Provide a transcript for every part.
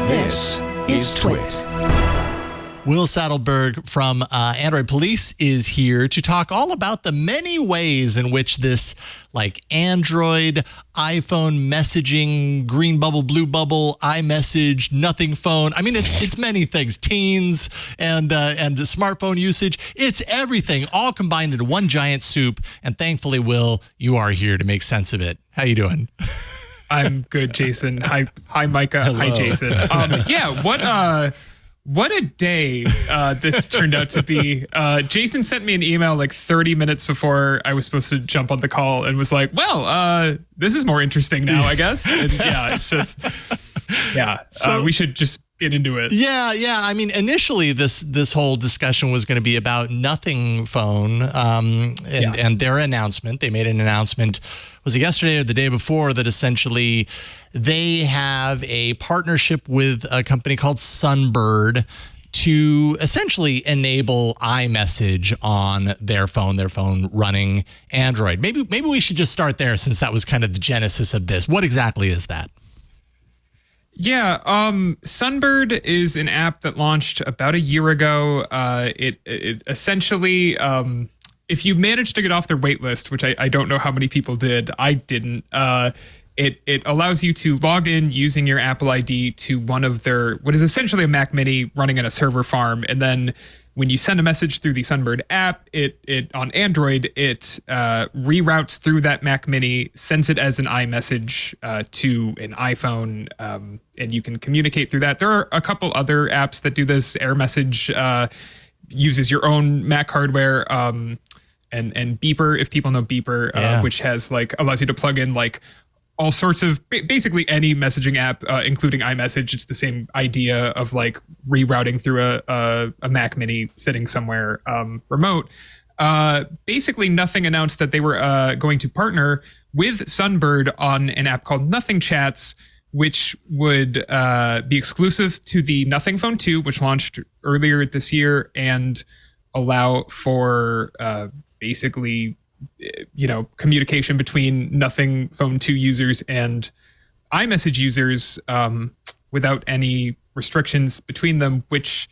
This is TWiT. Will Sattelberg from Android Police is here to talk all about the many ways in which this Android, iPhone messaging, green bubble, blue bubble, iMessage, nothing phone. I mean, it's many things. Teens and the smartphone usage. It's everything all combined into one giant soup. And thankfully, Will, you are here to make sense of it. How you doing? I'm good, Jason. Hi, Micah. Hello. Hi, Jason. What a day this turned out to be. Jason sent me an email 30 minutes before I was supposed to jump on the call and was like, well, this is more interesting now, I guess. And it's just, we should just get into it. Yeah. I mean, initially this whole discussion was going to be about Nothing Phone and their announcement. They made an announcement, was it yesterday or the day before, that essentially they have a partnership with a company called Sunbird to essentially enable iMessage on their phone running Android. Maybe we should just start there, since that was kind of the genesis of this. What exactly is that? Yeah, Sunbird is an app that launched about a year ago. It essentially, if you managed to get off their wait list, which I don't know how many people did, I didn't, it allows you to log in using your Apple ID to one of their, what is essentially a Mac Mini running in a server farm. And then when you send a message through the Sunbird app, it on Android, it reroutes through that Mac Mini, sends it as an iMessage to an iPhone, and you can communicate through that. There are a couple other apps that do this. AirMessage uses your own Mac hardware, and Beeper, if people know Beeper, which has allows you to plug in all sorts of basically any messaging app, including iMessage. It's the same idea of rerouting through a Mac Mini sitting somewhere remote. Basically, Nothing announced that they were going to partner with Sunbird on an app called Nothing Chats, which would be exclusive to the Nothing Phone 2, which launched earlier this year, and allow for basically communication between Nothing Phone 2 users and iMessage users without any restrictions between them, which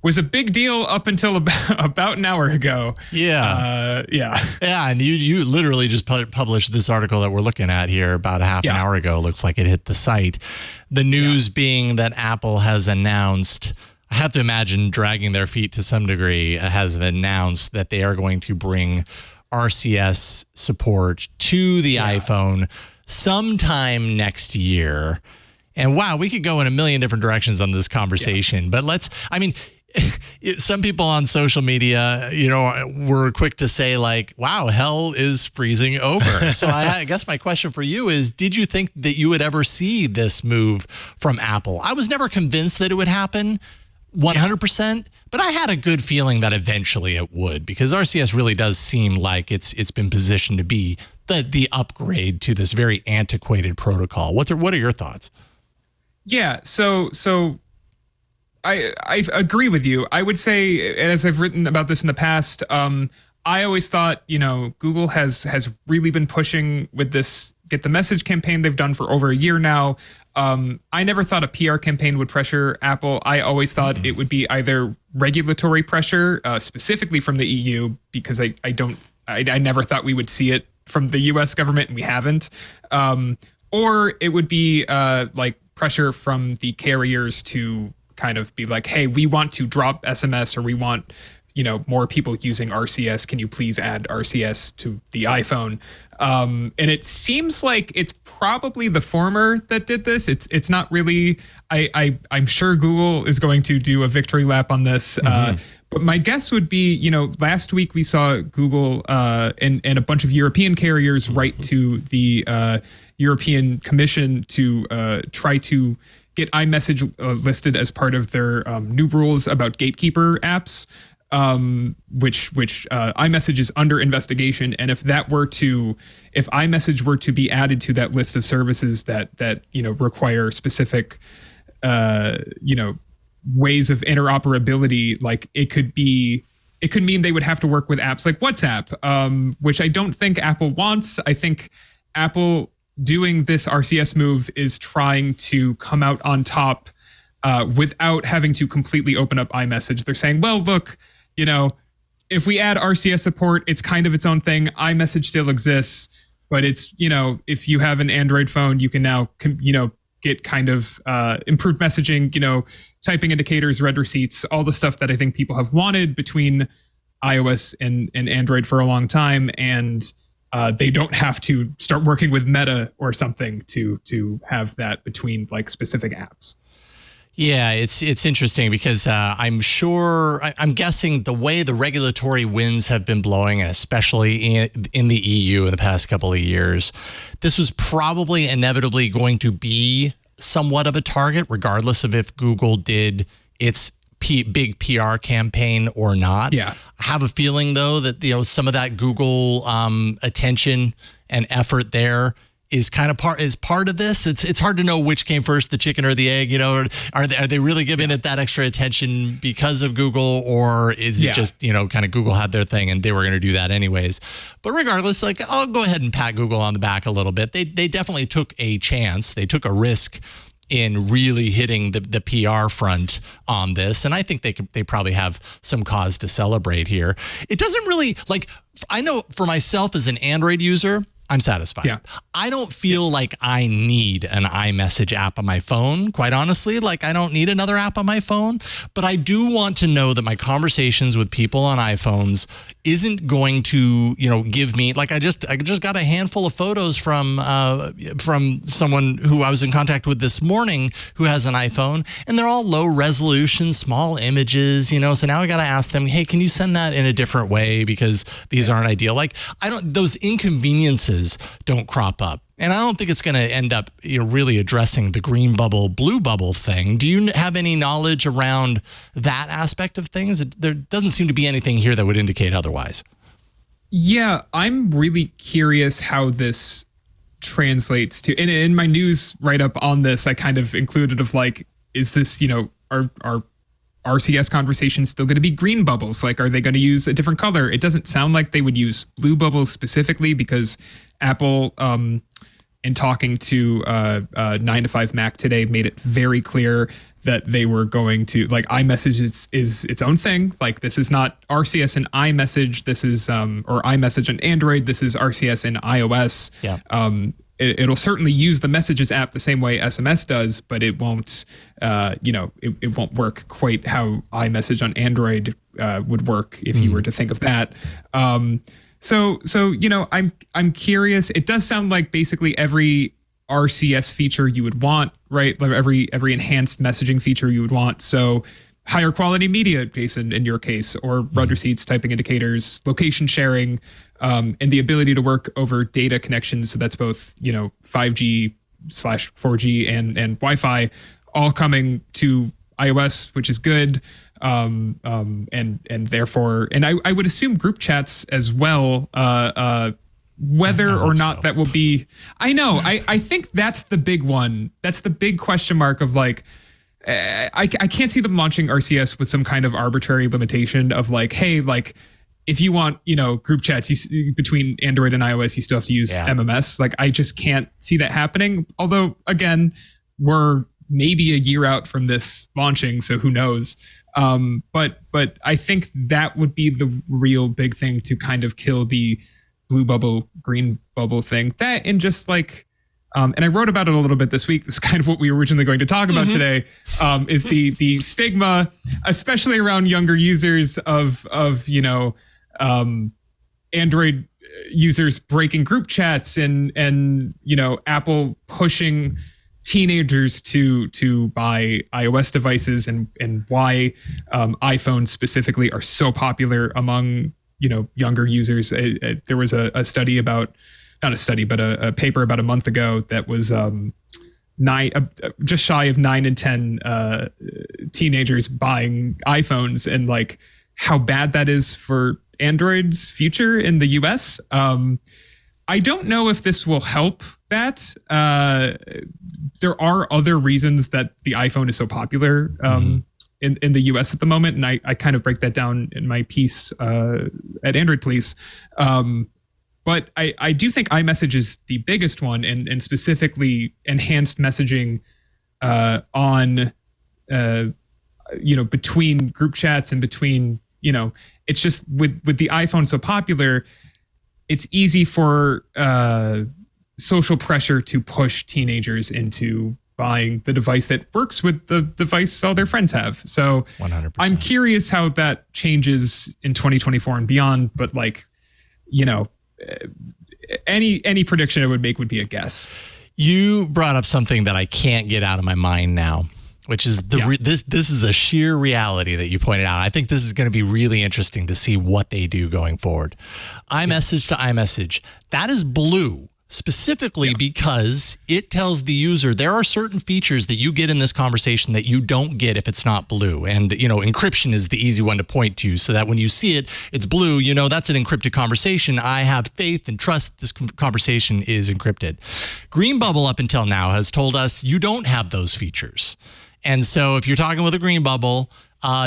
was a big deal up until about an hour ago. Yeah. And you literally just published this article that we're looking at here about a half an hour ago. Looks like it hit the site. The news being that Apple has announced, I have to imagine dragging their feet to some degree, has announced that they are going to bring RCS support to the iPhone sometime next year. And wow, we could go in a million different directions on this conversation, but some people on social media, were quick to say wow, hell is freezing over. So I guess my question for you is, did you think that you would ever see this move from Apple? I was never convinced that it would happen 100%, but I had a good feeling that eventually it would, because RCS really does seem like it's been positioned to be the upgrade to this very antiquated protocol. What are your thoughts? Yeah, so I agree with you. I would say, and as I've written about this in the past, I always thought, Google has really been pushing with this Get the Message campaign they've done for over a year now. I never thought a PR campaign would pressure Apple. I always thought it would be either regulatory pressure, specifically from the EU, because I never thought we would see it from the US government, and we haven't. Or it would be pressure from the carriers to kind of be hey, we want to drop SMS, or we want more people using RCS. Can you please add RCS to the iPhone? And it seems like it's probably the former that did this. It's not really. I'm sure Google is going to do a victory lap on this. But my guess would be, last week we saw Google and a bunch of European carriers write to the European Commission to try to get iMessage listed as part of their new rules about gatekeeper apps. Which iMessage is under investigation, and if iMessage were to be added to that list of services that require specific ways of interoperability, it could mean they would have to work with apps like WhatsApp, which I don't think Apple wants. I think Apple doing this RCS move is trying to come out on top without having to completely open up iMessage. They're saying, well, look, if we add RCS support, it's kind of its own thing. iMessage still exists, but it's, if you have an Android phone, you can now, get kind of improved messaging, typing indicators, read receipts, all the stuff that I think people have wanted between iOS and Android for a long time. And they don't have to start working with Meta or something to have that between like specific apps. Yeah, it's interesting because I'm guessing the way the regulatory winds have been blowing, and especially in the EU in the past couple of years, this was probably inevitably going to be somewhat of a target, regardless of if Google did its big PR campaign or not. Yeah. I have a feeling, though, that some of that Google attention and effort there is kind of part of this. It's hard to know which came first, the chicken or the egg. Are they really giving it that extra attention because of Google, or is it just kind of Google had their thing and they were going to do that anyways? But regardless, like, I'll go ahead and pat Google on the back a little bit. They definitely took a chance. They took a risk in really hitting the PR front on this, and I think they probably have some cause to celebrate here. It doesn't really, like, I know for myself as an Android user, I'm satisfied. Yeah. I don't feel like I need an iMessage app on my phone, quite honestly. Like, I don't need another app on my phone, but I do want to know that my conversations with people on iPhones isn't going to, give me, like, I just got a handful of photos from someone who I was in contact with this morning who has an iPhone, and they're all low resolution, small images, so now I got to ask them, hey, can you send that in a different way? Because these aren't ideal. Like, those inconveniences don't crop up. And I don't think it's going to end up really addressing the green bubble, blue bubble thing. Do you have any knowledge around that aspect of things? There doesn't seem to be anything here that would indicate otherwise. Yeah, I'm really curious how this translates to, in my news write-up on this, I kind of included of like, is this, our RCS conversations still going to be green bubbles? Like, are they going to use a different color? It doesn't sound like they would use blue bubbles specifically, because Apple, in talking to 9to5Mac today, made it very clear that they were going to, like, iMessage is its own thing. Like, this is not RCS and iMessage. This is, or iMessage on Android. This is RCS and iOS. Yeah. It'll certainly use the Messages app the same way SMS does, but it won't, it won't work quite how iMessage on Android would work if you were to think of that. So I'm curious. It does sound like basically every RCS feature you would want, right? Like every enhanced messaging feature you would want. So higher quality media, Jason, in your case, or read receipts, typing indicators, location sharing, and the ability to work over data connections. So that's both, 5G/4G and Wi-Fi, all coming to iOS, which is good. And therefore, and I would assume group chats as well, whether or not that will be, I know, I think that's the big one. That's the big question mark of like, I can't see them launching RCS with some kind of arbitrary limitation of like, hey, like, if you want, group chats between Android and iOS, you still have to use MMS. Like, I just can't see that happening. Although, again, we're maybe a year out from this launching, so who knows? But I think that would be the real big thing to kind of kill the blue bubble, green bubble thing. That, and just like, and I wrote about it a little bit this week. This is kind of what we were originally going to talk about today, is the stigma, especially around younger users of Android users breaking group chats and Apple pushing teenagers to buy iOS devices, and why iPhones specifically are so popular among younger users. There was a study about, not a study, but a paper about a month ago that was just shy of 9 in 10 teenagers buying iPhones, and like how bad that is for Android's future in the US. I don't know if this will help that. There are other reasons that the iPhone is so popular in the US at the moment, and I kind of break that down in my piece at Android Police. But I do think iMessage is the biggest one, and specifically enhanced messaging on between group chats and between, it's just with the iPhone so popular, it's easy for social pressure to push teenagers into buying the device that works with the device all their friends have. So 100%. I'm curious how that changes in 2024 and beyond. But any prediction I would make would be a guess. You brought up something that I can't get out of my mind now, which is this is the sheer reality that you pointed out. I think this is going to be really interesting to see what they do going forward. iMessage to iMessage, that is blue. Specifically because it tells the user there are certain features that you get in this conversation that you don't get if it's not blue. And, encryption is the easy one to point to so that when you see it, it's blue, that's an encrypted conversation. I have faith and trust this conversation is encrypted. Green Bubble up until now has told us you don't have those features. And so if you're talking with a Green Bubble,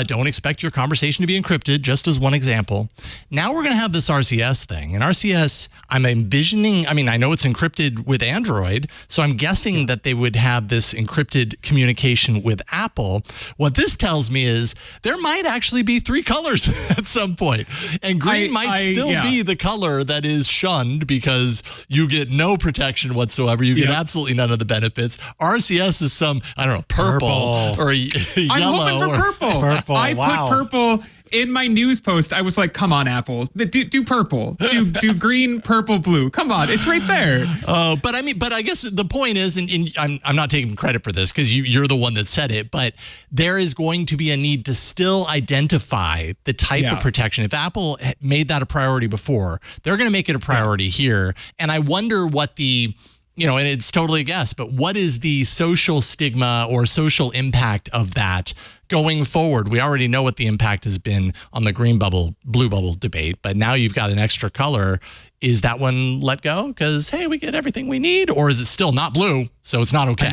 don't expect your conversation to be encrypted, just as one example. Now we're going to have this RCS thing. And RCS, I'm envisioning, I know it's encrypted with Android, so I'm guessing that they would have this encrypted communication with Apple. What this tells me is there might actually be 3 colors at some point. And green might still be the color that is shunned because you get no protection whatsoever. You get absolutely none of the benefits. RCS is some, purple. Or yellow. I'm hoping for purple. I Wow. put purple in my news post. I was like, come on, Apple, do purple, do green, purple, blue. Come on, it's right there. But I guess the point is, and I'm not taking credit for this because you're the one that said it, but there is going to be a need to still identify the type of protection. If Apple made that a priority before, they're going to make it a priority here. And I wonder what the, and it's totally a guess, but what is the social stigma or social impact of that going forward? We already know what the impact has been on the green bubble, blue bubble debate, but now you've got an extra color. Is that one let go? Because, hey, we get everything we need, or is it still not blue, so it's not okay?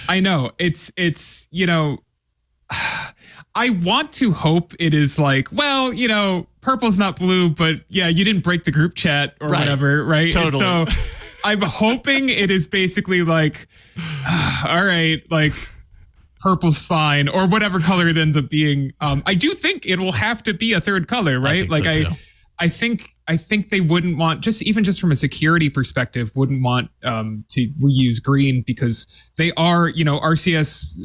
I know. It's I want to hope it is like, well, purple's not blue, but you didn't break the group chat or whatever, right? Totally. And so I'm hoping it is basically like, all right, like purple's fine, or whatever color it ends up being. I do think it will have to be a third color, right? I think they wouldn't want, just from a security perspective, wouldn't want to reuse green because they are, RCS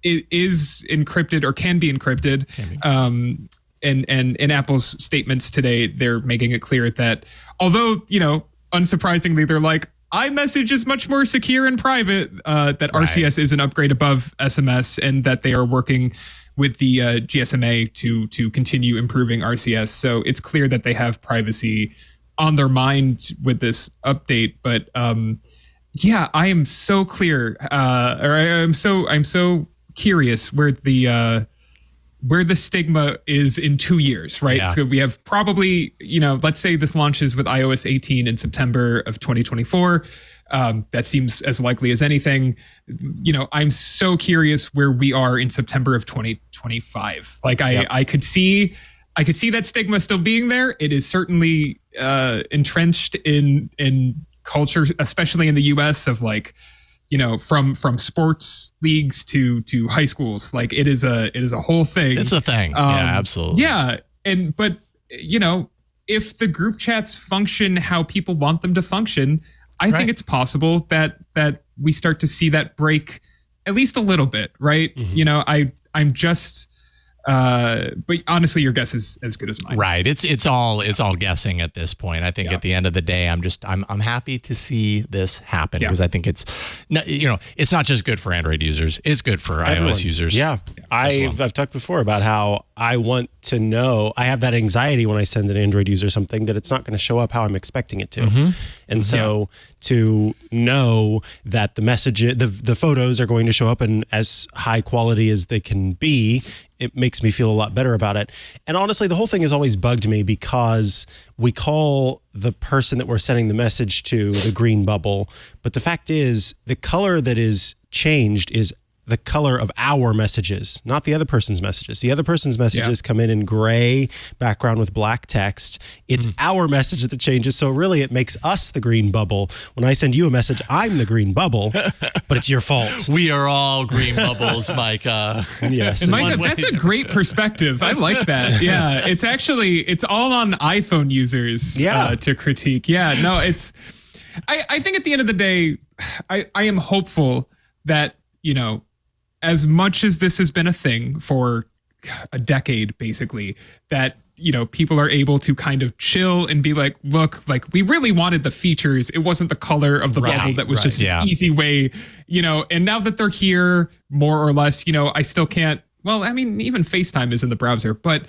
is encrypted or can be encrypted. And in Apple's statements today, they're making it clear that although, unsurprisingly, they're like, iMessage is much more secure and private, that RCS is an upgrade above SMS, and that they are working with the GSMA to continue improving RCS. So it's clear that they have privacy on their mind with this update. But I am so clear, I'm so curious where the stigma is in 2 years, right? So we have probably, let's say this launches with iOS 18 in September of 2024. That seems as likely as anything. I'm so curious where we are in September of 2025. Like I could see that stigma still being there. It is certainly entrenched in culture, especially in the US, of like, from sports leagues to high schools. Like it is a whole thing. It's a thing. Absolutely. Yeah. But if the group chats function how people want them to function, I think it's possible that we start to see that break at least a little bit. Right. Mm-hmm. I'm just, but honestly, your guess is as good as mine. Right. It's all guessing at this point. I think at the end of the day, I'm happy to see this happen because I think it's not just good for Android users. It's good for iOS users. Yeah. I've talked before about how I want to know, I have that anxiety when I send an Android user something that it's not going to show up how I'm expecting it to. Mm-hmm. And so to know that the message, the photos are going to show up in as high quality as they can be, it makes me feel a lot better about it. And honestly, the whole thing has always bugged me because we call the person that we're sending the message to the green bubble. But the fact is, the color that is changed is the color of our messages, not the other person's messages. The other person's messages come in gray background with black text. It's our message that changes. So really it makes us the green bubble. When I send you a message, I'm the green bubble, but it's your fault. We are all green bubbles, Micah. Yes. And Micah, that's a great perspective. I like that. Yeah. It's all on iPhone users to critique. Yeah. No, I think at the end of the day, I am hopeful that, as much as this has been a thing for a decade, basically, that, people are able to kind of chill and be like, look, like we really wanted the features. It wasn't the color of the bubble that was just an easy way, and now that they're here, more or less, I still can't. Well, I mean, even FaceTime is in the browser, but,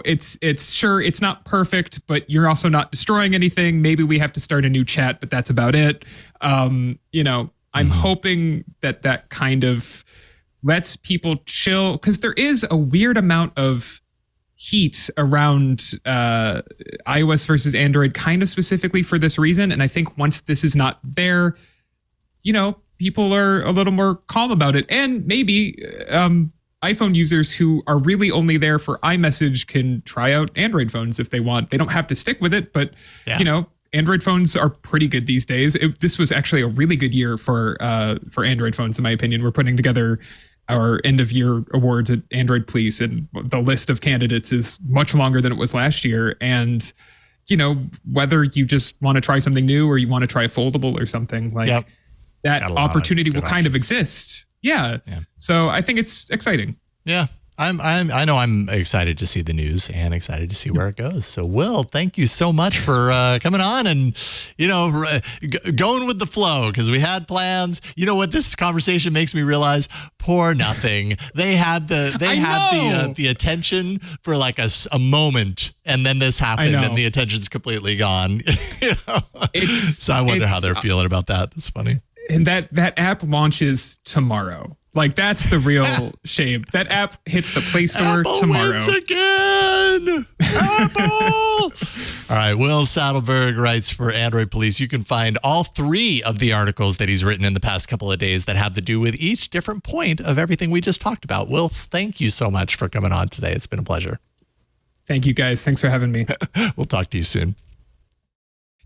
it's not perfect, but you're also not destroying anything. Maybe we have to start a new chat, but that's about it. I'm hoping that kind of lets people chill, because there is a weird amount of heat around iOS versus Android, kind of specifically for this reason. And I think once this is not there, people are a little more calm about it. And maybe iPhone users who are really only there for iMessage can try out Android phones if they want. They don't have to stick with it, but, Android phones are pretty good these days. This was actually a really good year for Android phones, in my opinion. We're putting together our end of year awards at Android Police, and the list of candidates is much longer than it was last year. And, whether you just want to try something new or you want to try a foldable or something, like that opportunity will kind of exist. Yeah. So I think it's exciting. Yeah. I know I'm excited to see the news and excited to see where it goes. So, Will, thank you so much for coming on and, going with the flow, because we had plans. You know what this conversation makes me realize? Poor Nothing. They had the attention for like a moment, and then this happened, and the attention's completely gone. So I wonder how they're feeling about that. That's funny. And that app launches tomorrow. Like, that's the real shame. That app hits the Play Store tomorrow. Wins again. Apple. All right. Will Sattelberg writes for Android Police. You can find all 3 of the articles that he's written in the past couple of days that have to do with each different point of everything we just talked about. Will, thank you so much for coming on today. It's been a pleasure. Thank you, guys. Thanks for having me. We'll talk to you soon.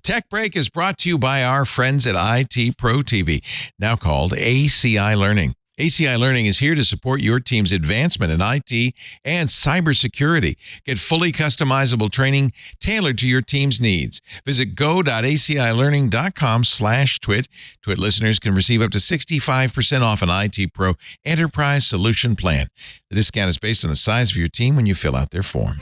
Tech Break is brought to you by our friends at IT Pro TV, now called ACI Learning. ACI Learning is here to support your team's advancement in IT and cybersecurity. Get fully customizable training tailored to your team's needs. Visit go.acilearning.com/twit. Twit listeners can receive up to 65% off an IT Pro Enterprise Solution Plan. The discount is based on the size of your team when you fill out their form.